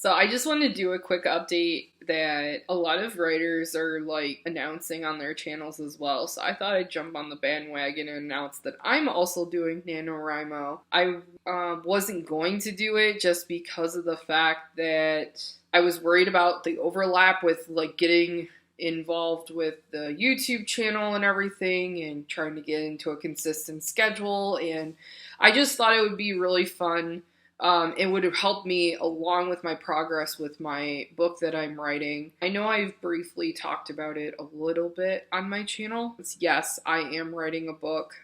So I just wanted to do a quick update that a lot of writers are like announcing on their channels as well. So I thought I'd jump on the bandwagon and announce that I'm also doing NanoWrimo. I wasn't going to do it just because of the fact that I was worried about the overlap with like getting involved with the YouTube channel and everything and trying to get into a consistent schedule. And I just thought it would be really fun. It would have helped me along with my progress with my book that I'm writing. I know I've briefly talked about it a little bit on my channel. Yes, I am writing a book.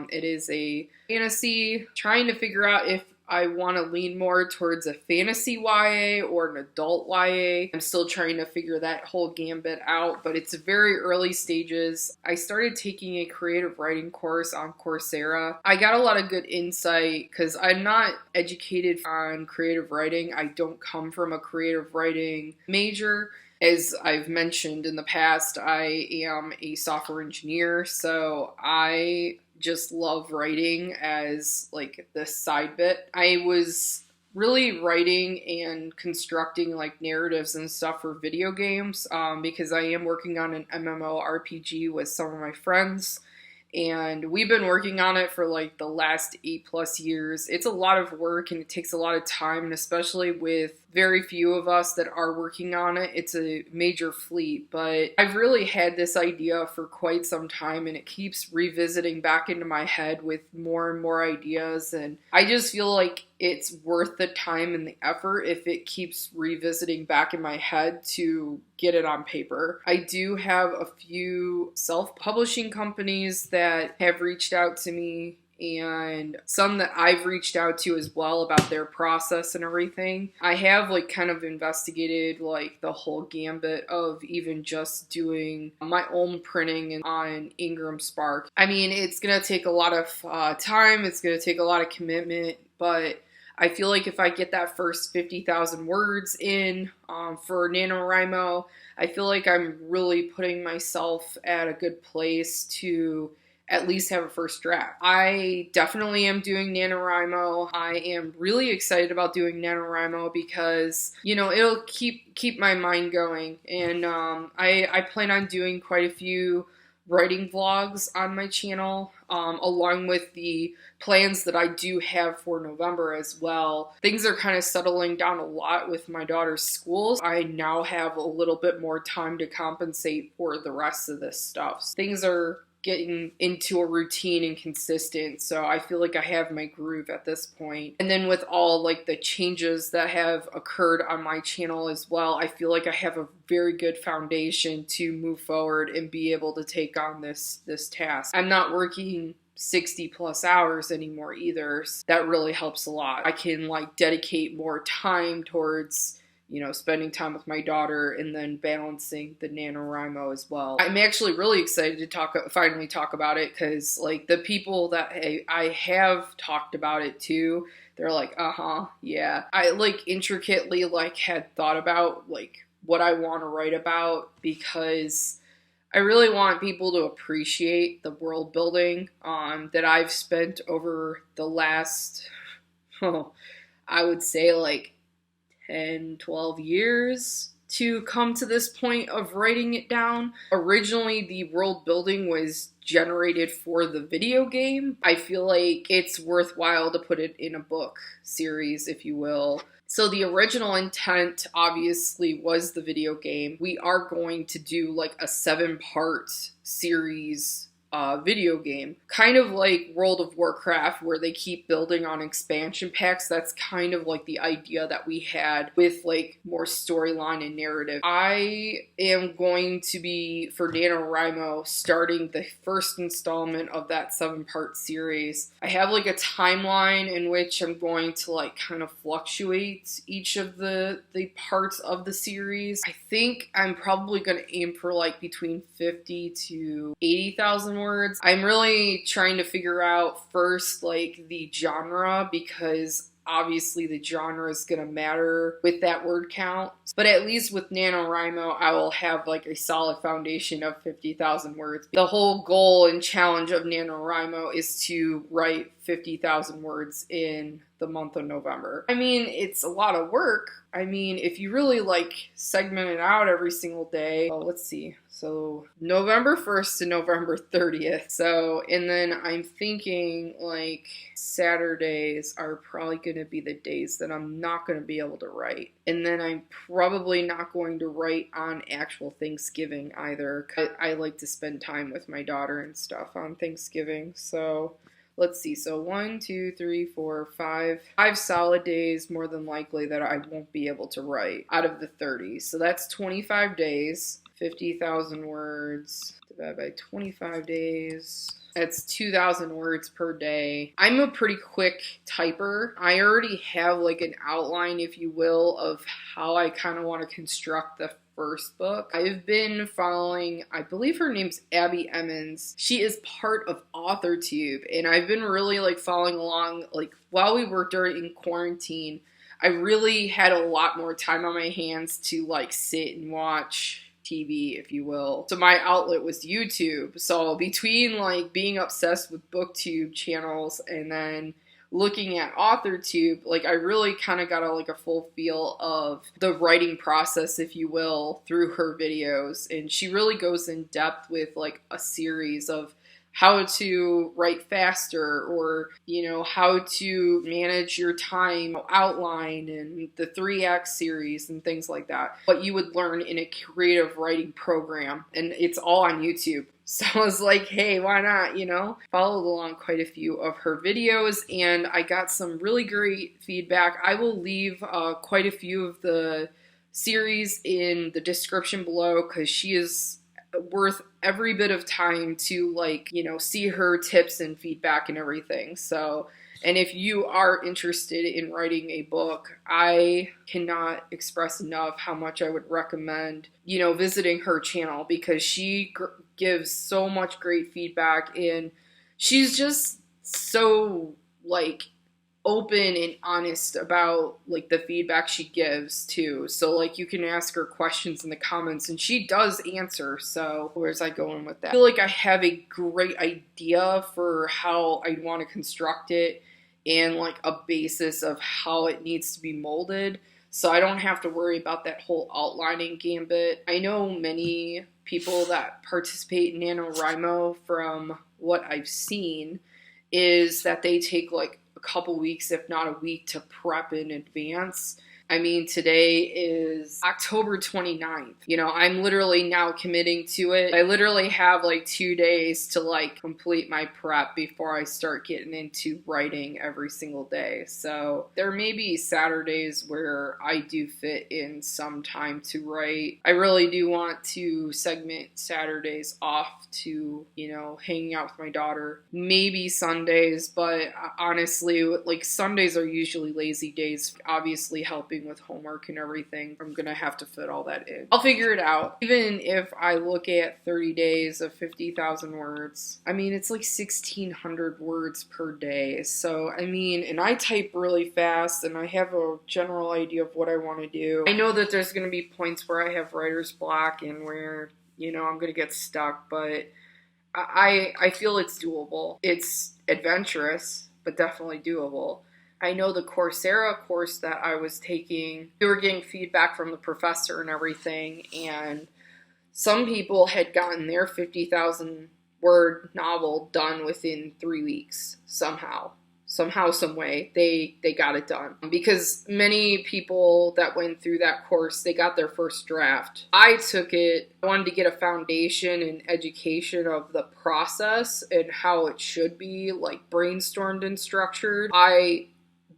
It is a fantasy, trying to figure out if I want to lean more towards a fantasy YA or an adult YA. I'm still trying to figure that whole gambit out, but it's very early stages. I started taking a creative writing course on Coursera. I got a lot of good insight because I'm not educated on creative writing. I don't come from a creative writing major. As I've mentioned in the past, I am a software engineer, so I just love writing as like the side bit. I was really writing and constructing like narratives and stuff for video games because I am working on an MMORPG with some of my friends. And we've been working on it for like the last 8+ years. It's a lot of work and it takes a lot of time, and especially with very few of us that are working on it, it's a major fleet. But I've really had this idea for quite some time and it keeps revisiting back into my head with more and more ideas. And I just feel like it's worth the time and the effort if it keeps revisiting back in my head to get it on paper. I do have a few self-publishing companies that have reached out to me and some that I've reached out to as well about their process and everything. I have like kind of investigated like the whole gambit of even just doing my own printing on Ingram Spark. I mean, it's gonna take a lot of time, it's gonna take a lot of commitment, but I feel like if I get that first 50,000 words in for NanoWrimo, I feel like I'm really putting myself at a good place to at least have a first draft. I definitely am doing NanoWrimo. I am really excited about doing NanoWrimo because, you know, it'll keep my mind going. And I plan on doing quite a few writing vlogs on my channel, along with the plans that I do have for November as well. Things are kind of settling down a lot with my daughter's schools. I now have a little bit more time to compensate for the rest of this stuff. Things are getting into a routine and consistent, so I feel like I have my groove at this point. And then with all like the changes that have occurred on my channel as well, I feel like I have a very good foundation to move forward and be able to take on this task. I'm not working 60+ hours anymore either. So that really helps a lot. I can like dedicate more time towards, you know, spending time with my daughter and then balancing the NanoWrimo as well. I'm actually really excited to finally talk about it because like the people that I have talked about it to, they're like, yeah. I like intricately like had thought about like what I want to write about because I really want people to appreciate the world building that I've spent over the last, I would say like 10, 12 years to come to this point of writing it down. Originally, the world building was generated for the video game. I feel like it's worthwhile to put it in a book series, if you will. So the original intent obviously was the video game. We are going to do like a 7-part series video game, kind of like World of Warcraft, where they keep building on expansion packs. That's kind of like the idea that we had with like more storyline and narrative. I am going to be, for NanoWrimo, starting the first installment of that 7-part series. I have like a timeline in which I'm going to like kind of fluctuate each of the parts of the series. I think I'm probably going to aim for like between 50 to 80,000 words. I'm really trying to figure out first like the genre, because obviously the genre is going to matter with that word count. But at least with NanoWrimo, I will have like a solid foundation of 50,000 words. The whole goal and challenge of NanoWrimo is to write 50,000 words in the month of November. I mean, it's a lot of work. I mean, if you really like segment it out every single day, oh, let's see. So November 1st to November 30th. So, and then I'm thinking like Saturdays are probably going to be the days that I'm not going to be able to write. And then I'm probably not going to write on actual Thanksgiving either. 'Cause I like to spend time with my daughter and stuff on Thanksgiving. So let's see. So 1, 2, 3, 4, 5 solid days more than likely that I won't be able to write out of the 30. So that's 25 days, 50,000 words divided by 25 days. That's 2,000 words per day. I'm a pretty quick typer. I already have like an outline, if you will, of how I kind of want to construct the first book. I've been following, I believe her name's Abby Emmons. She is part of AuthorTube, and I've been really like following along. Like while we were during quarantine, I really had a lot more time on my hands to like sit and watch TV, if you will. So my outlet was YouTube. So between like being obsessed with BookTube channels and then looking at AuthorTube, like I really kind of got a full feel of the writing process, if you will, through her videos. And she really goes in depth with like a series of how to write faster, or, you know, how to manage your time outline, and the 3X series and things like that. What you would learn in a creative writing program, and it's all on YouTube. So I was like, hey, why not, you know? Followed along quite a few of her videos, and I got some really great feedback. I will leave quite a few of the series in the description below, because she is worth every bit of time to, like, you know, see her tips and feedback and everything. So, and if you are interested in writing a book, I cannot express enough how much I would recommend, you know, visiting her channel, because she gives so much great feedback, and she's just so like open and honest about like the feedback she gives too. So like you can ask her questions in the comments and she does answer. So where's I going with that? I feel like I have a great idea for how I want to construct it, and like a basis of how it needs to be molded. So I don't have to worry about that whole outlining gambit. I know many people that participate in NanoWrimo, from what I've seen, is that they take like a couple weeks, if not a week, to prep in advance. I mean, today is October 29th. You know, I'm literally now committing to it. I literally have like 2 days to like complete my prep before I start getting into writing every single day. So there may be Saturdays where I do fit in some time to write. I really do want to segment Saturdays off to, you know, hanging out with my daughter. Maybe Sundays, but honestly, like Sundays are usually lazy days, obviously helping with homework and everything. I'm gonna have to fit all that in. I'll figure it out. Even if I look at 30 days of 50,000 words, I mean, it's like 1,600 words per day. So, I mean, and I type really fast, and I have a general idea of what I want to do. I know that there's gonna be points where I have writer's block and where, you know, I'm gonna get stuck, but I feel it's doable. It's adventurous, but definitely doable. I know the Coursera course that I was taking, we were getting feedback from the professor and everything, and some people had gotten their 50,000 word novel done within 3 weeks somehow, some way they got it done. Because many people that went through that course, they got their first draft. I took it, I wanted to get a foundation and education of the process and how it should be like brainstormed and structured. I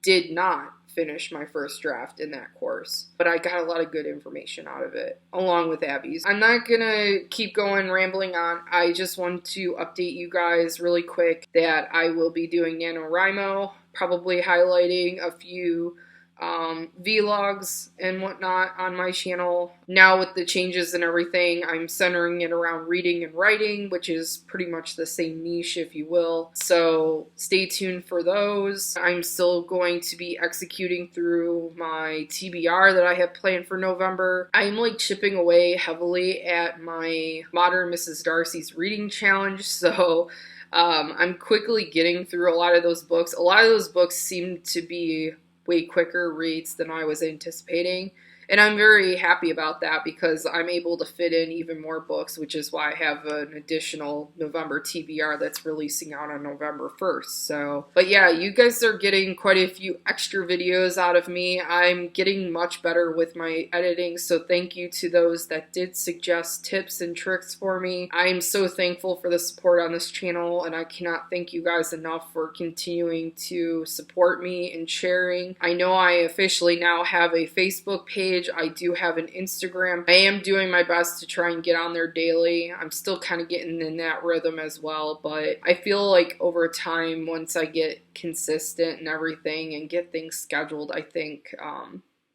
did not finish my first draft in that course, but I got a lot of good information out of it, along with Abby's. I'm not gonna keep going rambling on. I just want to update you guys really quick that I will be doing NanoWrimo, probably highlighting a few vlogs and whatnot on my channel. Now with the changes and everything, I'm centering it around reading and writing, which is pretty much the same niche, if you will. So stay tuned for those. I'm still going to be executing through my TBR that I have planned for November. I'm like chipping away heavily at my Modern Mrs. Darcy's reading challenge, so I'm quickly getting through a lot of those books. A lot of those books seem to be way quicker reads than I was anticipating. And I'm very happy about that because I'm able to fit in even more books, which is why I have an additional November TBR that's releasing out on November 1st. So, but yeah, you guys are getting quite a few extra videos out of me. I'm getting much better with my editing, so thank you to those that did suggest tips and tricks for me. I am so thankful for the support on this channel, and I cannot thank you guys enough for continuing to support me and sharing. I know I officially now have a Facebook page. I do have an Instagram. I am doing my best to try and get on there daily. I'm still kind of getting in that rhythm as well, but I feel like over time, once I get consistent and everything and get things scheduled, I think,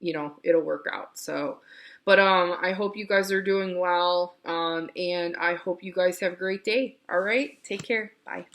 you know, it'll work out. So, but I hope you guys are doing well, and I hope you guys have a great day. All right, take care. Bye.